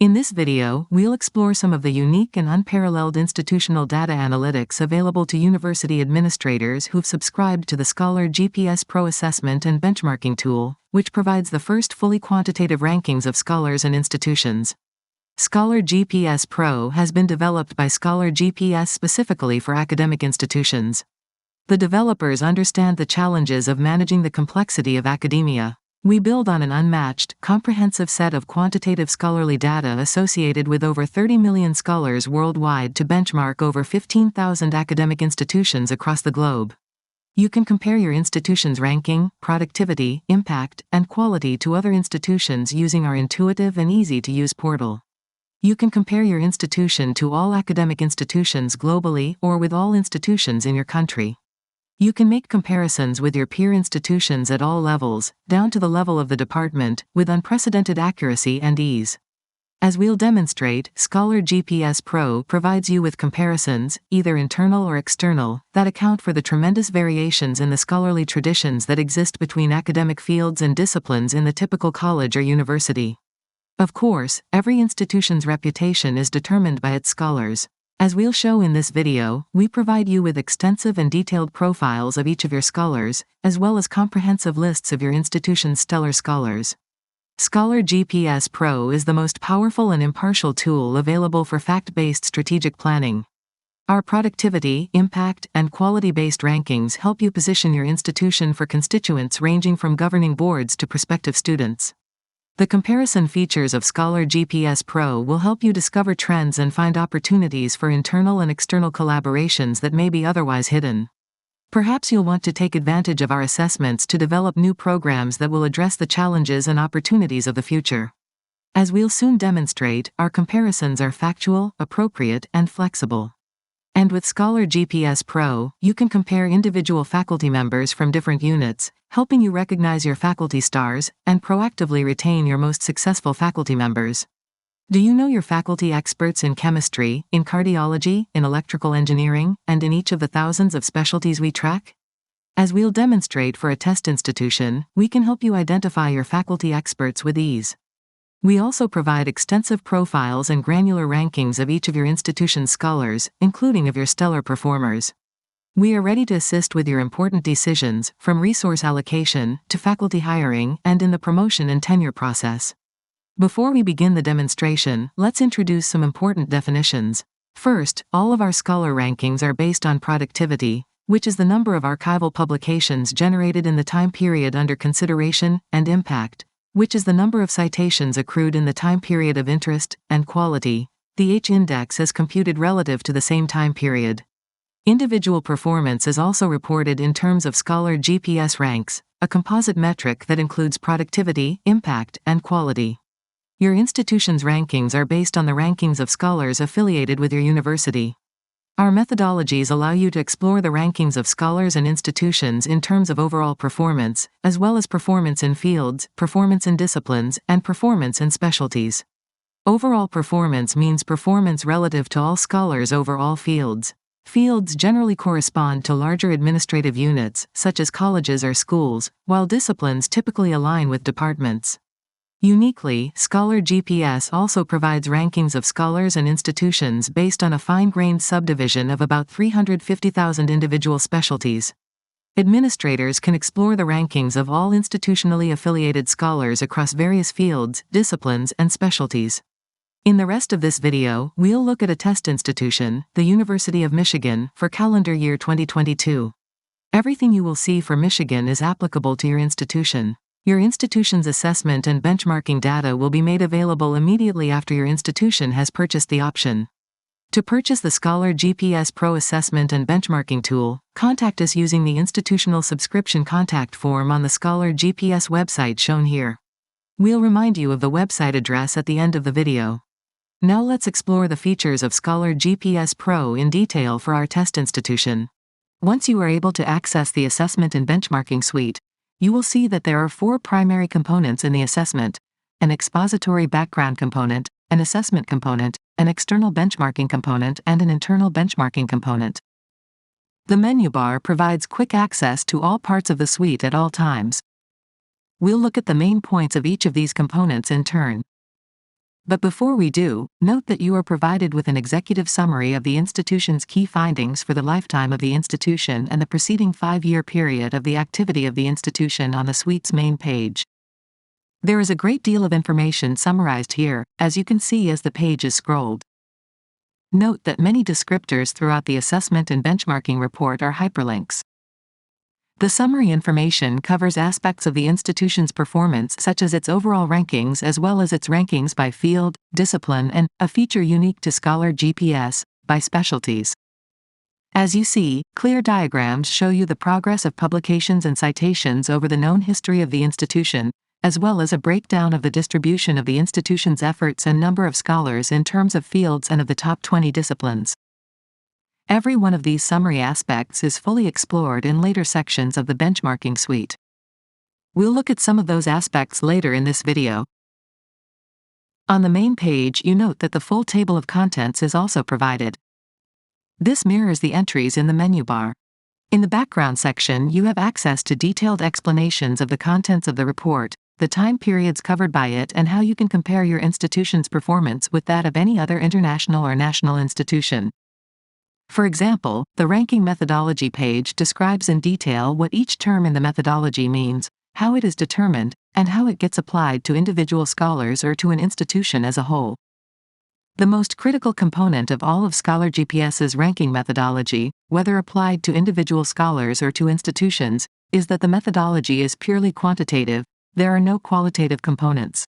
In this video, we'll explore some of the unique and unparalleled institutional data analytics available to university administrators who've subscribed to the ScholarGPS Pro assessment and benchmarking tool, which provides the first fully quantitative rankings of scholars and institutions. ScholarGPS Pro has been developed by ScholarGPS specifically for academic institutions. The developers understand the challenges of managing the complexity of academia. We build on an unmatched, comprehensive set of quantitative scholarly data associated with over 30 million scholars worldwide to benchmark over 15,000 academic institutions across the globe. You can compare your institution's ranking, productivity, impact, and quality to other institutions using our intuitive and easy-to-use portal. You can compare your institution to all academic institutions globally or with all institutions in your country. You can make comparisons with your peer institutions at all levels, down to the level of the department, with unprecedented accuracy and ease. As we'll demonstrate, ScholarGPS Pro provides you with comparisons, either internal or external, that account for the tremendous variations in the scholarly traditions that exist between academic fields and disciplines in the typical college or university. Of course, every institution's reputation is determined by its scholars. As we'll show in this video, we provide you with extensive and detailed profiles of each of your scholars, as well as comprehensive lists of your institution's stellar scholars. ScholarGPS Pro is the most powerful and impartial tool available for fact-based strategic planning. Our productivity, impact, and quality-based rankings help you position your institution for constituents ranging from governing boards to prospective students. The comparison features of ScholarGPS Pro will help you discover trends and find opportunities for internal and external collaborations that may be otherwise hidden. Perhaps you'll want to take advantage of our assessments to develop new programs that will address the challenges and opportunities of the future. As we'll soon demonstrate, our comparisons are factual, appropriate, and flexible. And with ScholarGPS Pro, you can compare individual faculty members from different units, helping you recognize your faculty stars, and proactively retain your most successful faculty members. Do you know your faculty experts in chemistry, in cardiology, in electrical engineering, and in each of the thousands of specialties we track? As we'll demonstrate for a test institution, we can help you identify your faculty experts with ease. We also provide extensive profiles and granular rankings of each of your institution's scholars, including of your stellar performers. We are ready to assist with your important decisions, from resource allocation to faculty hiring and in the promotion and tenure process. Before we begin the demonstration, let's introduce some important definitions. First, all of our scholar rankings are based on productivity, which is the number of archival publications generated in the time period under consideration, and impact, which is the number of citations accrued in the time period of interest, and quality. The H-index is computed relative to the same time period. Individual performance is also reported in terms of ScholarGPS ranks, a composite metric that includes productivity, impact, and quality. Your institution's rankings are based on the rankings of scholars affiliated with your university. Our methodologies allow you to explore the rankings of scholars and institutions in terms of overall performance, as well as performance in fields, performance in disciplines, and performance in specialties. Overall performance means performance relative to all scholars over all fields. Fields generally correspond to larger administrative units, such as colleges or schools, while disciplines typically align with departments. Uniquely, ScholarGPS also provides rankings of scholars and institutions based on a fine-grained subdivision of about 350,000 individual specialties. Administrators can explore the rankings of all institutionally affiliated scholars across various fields, disciplines, and specialties. In the rest of this video, we'll look at a test institution, the University of Michigan, for calendar year 2022. Everything you will see for Michigan is applicable to your institution. Your institution's assessment and benchmarking data will be made available immediately after your institution has purchased the option. To purchase the ScholarGPS Pro assessment and benchmarking tool, contact us using the institutional subscription contact form on the ScholarGPS website shown here. We'll remind you of the website address at the end of the video. Now let's explore the features of ScholarGPS Pro in detail for our test institution. Once you are able to access the assessment and benchmarking suite, you will see that there are 4 primary components in the assessment: an expository background component, an assessment component, an external benchmarking component, and an internal benchmarking component. The menu bar provides quick access to all parts of the suite at all times. We'll look at the main points of each of these components in turn. But before we do, note that you are provided with an executive summary of the institution's key findings for the lifetime of the institution and the preceding 5-year period of the activity of the institution on the suite's main page. There is a great deal of information summarized here, as you can see as the page is scrolled. Note that many descriptors throughout the assessment and benchmarking report are hyperlinks. The summary information covers aspects of the institution's performance such as its overall rankings as well as its rankings by field, discipline and, a feature unique to ScholarGPS, by specialties. As you see, clear diagrams show you the progress of publications and citations over the known history of the institution, as well as a breakdown of the distribution of the institution's efforts and number of scholars in terms of fields and of the top 20 disciplines. Every one of these summary aspects is fully explored in later sections of the benchmarking suite. We'll look at some of those aspects later in this video. On the main page, you note that the full table of contents is also provided. This mirrors the entries in the menu bar. In the background section, you have access to detailed explanations of the contents of the report, the time periods covered by it, and how you can compare your institution's performance with that of any other international or national institution. For example, the ranking methodology page describes in detail what each term in the methodology means, how it is determined, and how it gets applied to individual scholars or to an institution as a whole. The most critical component of all of ScholarGPS's ranking methodology, whether applied to individual scholars or to institutions, is that the methodology is purely quantitative. There are no qualitative components.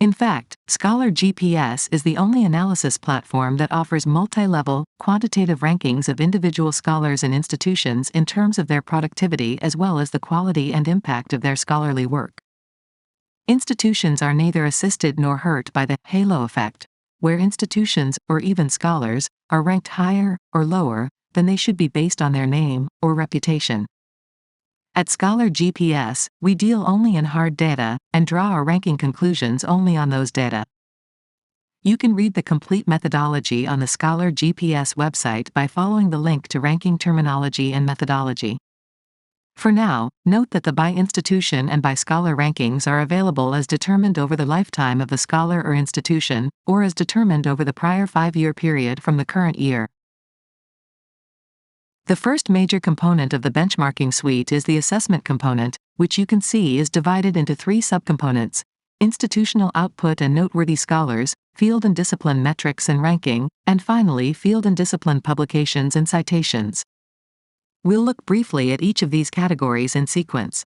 In fact, ScholarGPS is the only analysis platform that offers multi-level, quantitative rankings of individual scholars and institutions in terms of their productivity as well as the quality and impact of their scholarly work. Institutions are neither assisted nor hurt by the halo effect, where institutions, or even scholars, are ranked higher or lower than they should be based on their name or reputation. At ScholarGPS, we deal only in hard data and draw our ranking conclusions only on those data. You can read the complete methodology on the ScholarGPS website by following the link to ranking terminology and methodology. For now, note that the by institution and by scholar rankings are available as determined over the lifetime of the scholar or institution, or as determined over the prior 5-year period from the current year. The first major component of the benchmarking suite is the assessment component, which you can see is divided into 3 subcomponents: institutional output and noteworthy scholars, field and discipline metrics and ranking, and finally field and discipline publications and citations. We'll look briefly at each of these categories in sequence.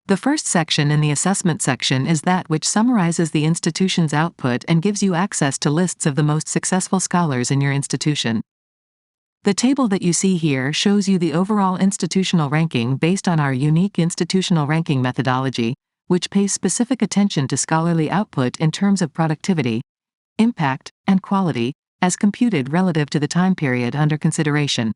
The first section in the assessment section is that which summarizes the institution's output and gives you access to lists of the most successful scholars in your institution. The table that you see here shows you the overall institutional ranking based on our unique institutional ranking methodology, which pays specific attention to scholarly output in terms of productivity, impact, and quality, as computed relative to the time period under consideration.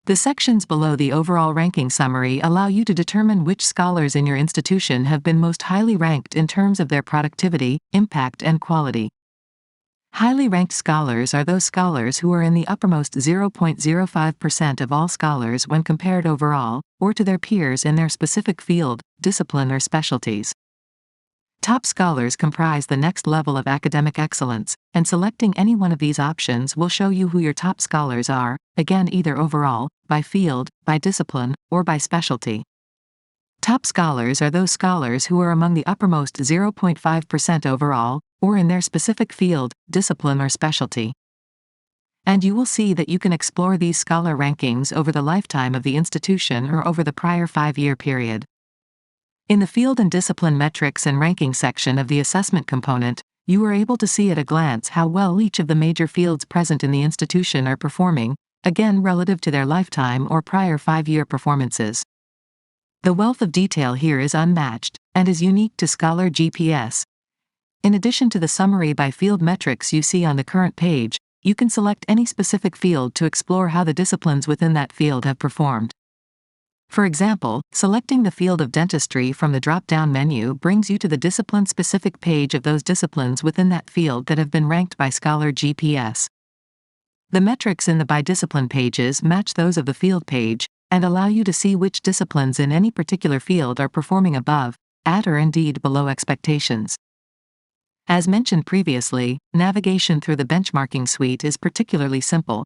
The sections below the overall ranking summary allow you to determine which scholars in your institution have been most highly ranked in terms of their productivity, impact, and quality. Highly ranked scholars are those scholars who are in the uppermost 0.05% of all scholars when compared overall, or to their peers in their specific field, discipline, or specialties. Top scholars comprise the next level of academic excellence, and selecting any one of these options will show you who your top scholars are, again either overall, by field, by discipline, or by specialty. Top scholars are those scholars who are among the uppermost 0.5% overall, or in their specific field, discipline, or specialty. And you will see that you can explore these scholar rankings over the lifetime of the institution or over the prior 5-year period. In the field and discipline metrics and ranking section of the assessment component, you are able to see at a glance how well each of the major fields present in the institution are performing, again relative to their lifetime or prior 5-year performances. The wealth of detail here is unmatched, and is unique to ScholarGPS. In addition to the summary by field metrics you see on the current page, you can select any specific field to explore how the disciplines within that field have performed. For example, selecting the field of dentistry from the drop-down menu brings you to the discipline-specific page of those disciplines within that field that have been ranked by ScholarGPS. The metrics in the by discipline pages match those of the field page, and allow you to see which disciplines in any particular field are performing above, at, or indeed below expectations. As mentioned previously, navigation through the benchmarking suite is particularly simple.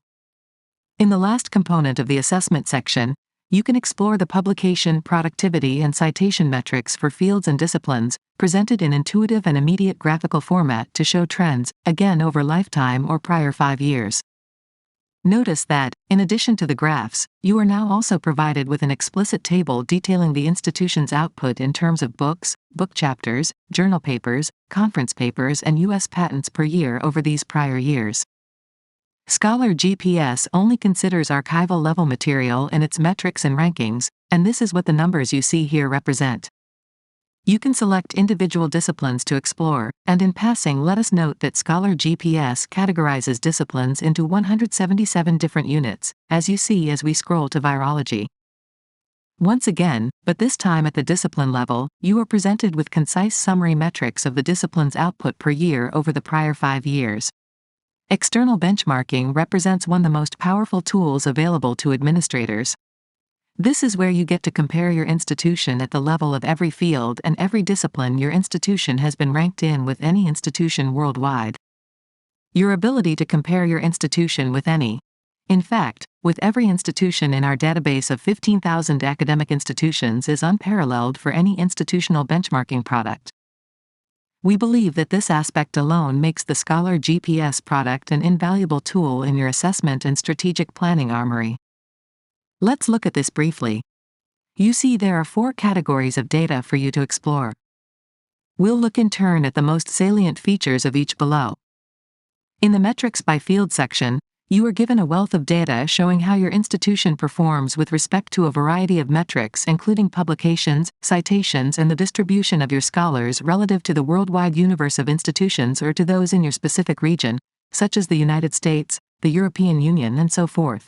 In the last component of the assessment section, you can explore the publication, productivity, and citation metrics for fields and disciplines, presented in intuitive and immediate graphical format to show trends, again over lifetime or prior 5 years. Notice that, in addition to the graphs, you are now also provided with an explicit table detailing the institution's output in terms of books, book chapters, journal papers, conference papers, and U.S. patents per year over these prior years. ScholarGPS only considers archival-level material in its metrics and rankings, and this is what the numbers you see here represent. You can select individual disciplines to explore, and in passing let us note that ScholarGPS categorizes disciplines into 177 different units, as you see as we scroll to virology. Once again, but this time at the discipline level, you are presented with concise summary metrics of the discipline's output per year over the prior 5 years. External benchmarking represents one of the most powerful tools available to administrators. This is where you get to compare your institution at the level of every field and every discipline your institution has been ranked in with any institution worldwide. Your ability to compare your institution with any, in fact, with every institution in our database of 15,000 academic institutions is unparalleled for any institutional benchmarking product. We believe that this aspect alone makes the ScholarGPS product an invaluable tool in your assessment and strategic planning armory. Let's look at this briefly. You see there are 4 categories of data for you to explore. We'll look in turn at the most salient features of each below. In the Metrics by Field section, you are given a wealth of data showing how your institution performs with respect to a variety of metrics including publications, citations, and the distribution of your scholars relative to the worldwide universe of institutions or to those in your specific region, such as the United States, the European Union, and so forth.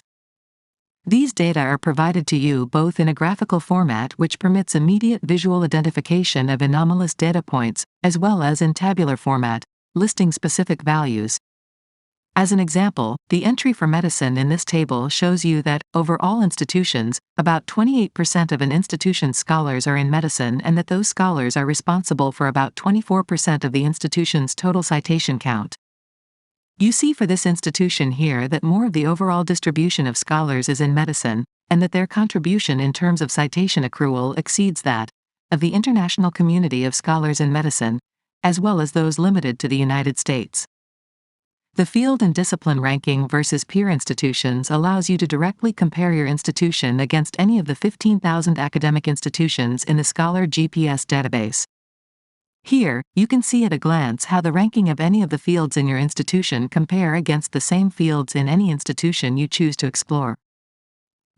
These data are provided to you both in a graphical format which permits immediate visual identification of anomalous data points, as well as in tabular format, listing specific values. As an example, the entry for medicine in this table shows you that, over all institutions, about 28% of an institution's scholars are in medicine and that those scholars are responsible for about 24% of the institution's total citation count. You see for this institution here that more of the overall distribution of scholars is in medicine, and that their contribution in terms of citation accrual exceeds that of the international community of scholars in medicine, as well as those limited to the United States. The field and discipline ranking versus peer institutions allows you to directly compare your institution against any of the 15,000 academic institutions in the ScholarGPS database. Here, you can see at a glance how the ranking of any of the fields in your institution compare against the same fields in any institution you choose to explore.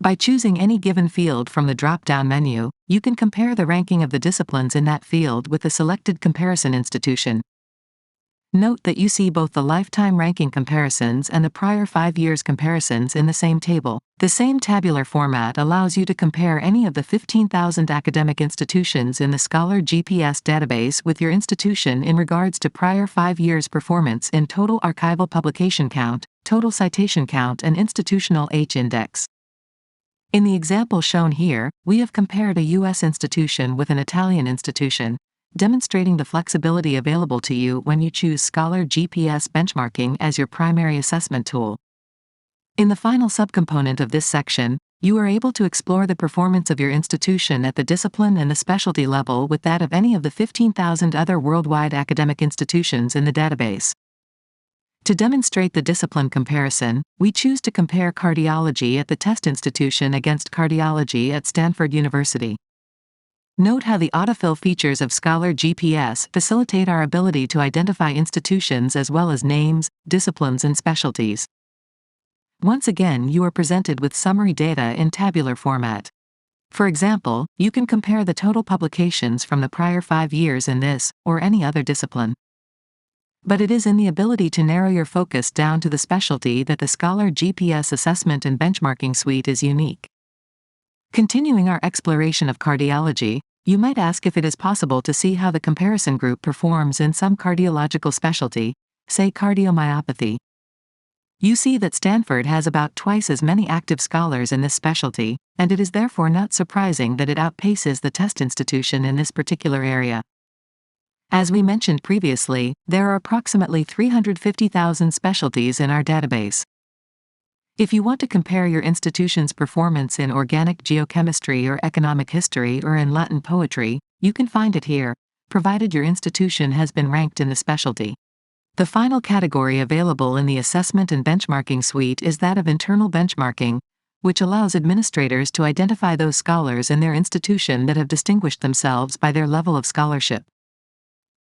By choosing any given field from the drop-down menu, you can compare the ranking of the disciplines in that field with the selected comparison institution. Note that you see both the lifetime ranking comparisons and the prior 5 years comparisons in the same table. The same tabular format allows you to compare any of the 15,000 academic institutions in the ScholarGPS database with your institution in regards to prior 5 years' performance in total archival publication count, total citation count, and institutional H-index. In the example shown here, we have compared a U.S. institution with an Italian institution, demonstrating the flexibility available to you when you choose ScholarGPS benchmarking as your primary assessment tool. In the final subcomponent of this section, you are able to explore the performance of your institution at the discipline and the specialty level with that of any of the 15,000 other worldwide academic institutions in the database. To demonstrate the discipline comparison, we choose to compare cardiology at the test institution against cardiology at Stanford University. Note how the autofill features of ScholarGPS facilitate our ability to identify institutions as well as names, disciplines, and specialties. Once again, you are presented with summary data in tabular format. For example, you can compare the total publications from the prior 5 years in this, or any other discipline. But it is in the ability to narrow your focus down to the specialty that the ScholarGPS assessment and benchmarking suite is unique. Continuing our exploration of cardiology, you might ask if it is possible to see how the comparison group performs in some cardiological specialty, say cardiomyopathy. You see that Stanford has about twice as many active scholars in this specialty, and it is therefore not surprising that it outpaces the test institution in this particular area. As we mentioned previously, there are approximately 350,000 specialties in our database. If you want to compare your institution's performance in organic geochemistry or economic history or in Latin poetry, you can find it here, provided your institution has been ranked in the specialty. The final category available in the Assessment and Benchmarking Suite is that of internal benchmarking, which allows administrators to identify those scholars in their institution that have distinguished themselves by their level of scholarship.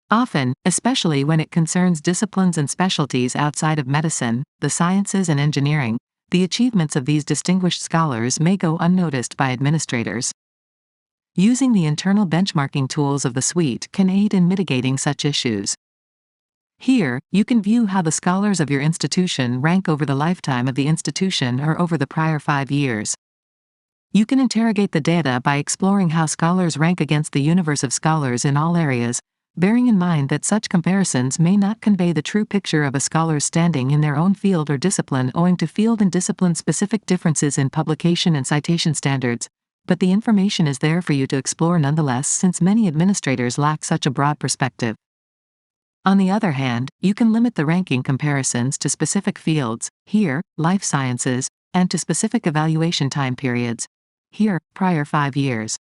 Often, especially when it concerns disciplines and specialties outside of medicine, the sciences and engineering, the achievements of these distinguished scholars may go unnoticed by administrators. Using the internal benchmarking tools of the suite can aid in mitigating such issues. Here, you can view how the scholars of your institution rank over the lifetime of the institution or over the prior 5 years. You can interrogate the data by exploring how scholars rank against the universe of scholars in all areas, bearing in mind that such comparisons may not convey the true picture of a scholar's standing in their own field or discipline owing to field and discipline-specific differences in publication and citation standards, but the information is there for you to explore nonetheless since many administrators lack such a broad perspective. On the other hand, you can limit the ranking comparisons to specific fields, here, life sciences, and to specific evaluation time periods, here, prior 5 years.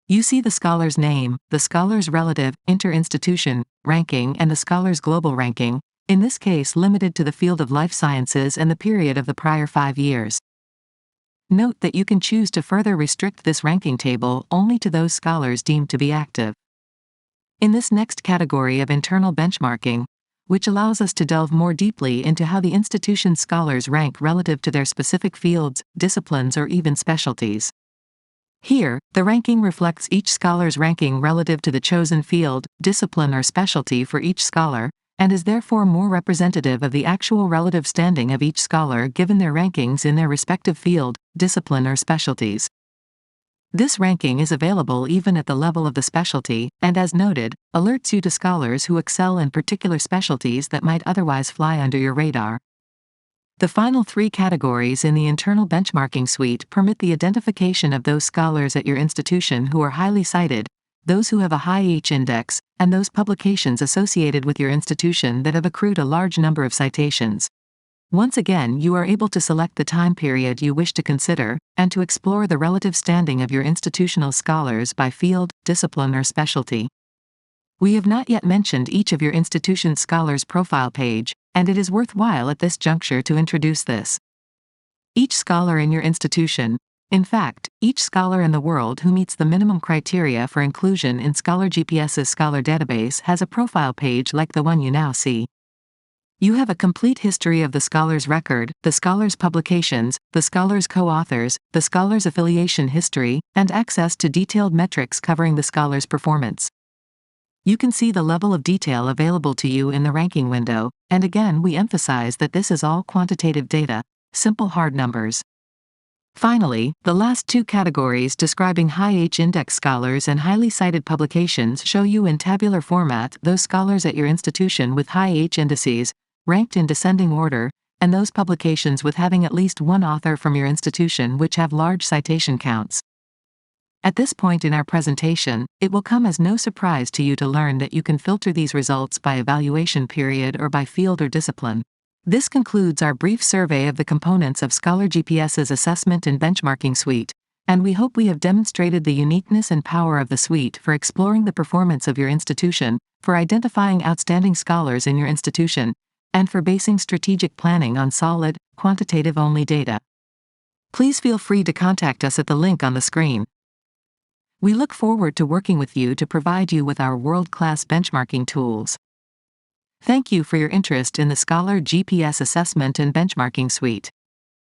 You see the scholar's name, the scholar's relative, inter-institution, ranking and the scholar's global ranking, in this case limited to the field of life sciences and the period of the prior 5 years. Note that you can choose to further restrict this ranking table only to those scholars deemed to be active. In this next category of internal benchmarking, which allows us to delve more deeply into how the institution's scholars rank relative to their specific fields, disciplines or even specialties. Here, the ranking reflects each scholar's ranking relative to the chosen field, discipline or specialty for each scholar, and is therefore more representative of the actual relative standing of each scholar given their rankings in their respective field, discipline or specialties. This ranking is available even at the level of the specialty, and as noted, alerts you to scholars who excel in particular specialties that might otherwise fly under your radar. The final 3 categories in the internal benchmarking suite permit the identification of those scholars at your institution who are highly cited, those who have a high H-index, and those publications associated with your institution that have accrued a large number of citations. Once again, you are able to select the time period you wish to consider, and to explore the relative standing of your institutional scholars by field, discipline or specialty. We have not yet mentioned each of your institution's scholars' profile page, and it is worthwhile at this juncture to introduce this. Each scholar in your institution, in fact, each scholar in the world who meets the minimum criteria for inclusion in ScholarGPS's Scholar Database has a profile page like the one you now see. You have a complete history of the scholar's record, the scholar's publications, the scholar's co-authors, the scholar's affiliation history, and access to detailed metrics covering the scholar's performance. You can see the level of detail available to you in the ranking window, and again we emphasize that this is all quantitative data, simple hard numbers. Finally, the last 2 categories describing high H-index scholars and highly cited publications show you in tabular format those scholars at your institution with high H-indices, ranked in descending order, and those publications with having at least one author from your institution which have large citation counts. At this point in our presentation, it will come as no surprise to you to learn that you can filter these results by evaluation period or by field or discipline. This concludes our brief survey of the components of ScholarGPS's Assessment and Benchmarking Suite, and we hope we have demonstrated the uniqueness and power of the suite for exploring the performance of your institution, for identifying outstanding scholars in your institution, and for basing strategic planning on solid, quantitative-only data. Please feel free to contact us at the link on the screen. We look forward to working with you to provide you with our world-class benchmarking tools. Thank you for your interest in the ScholarGPS Assessment and Benchmarking Suite.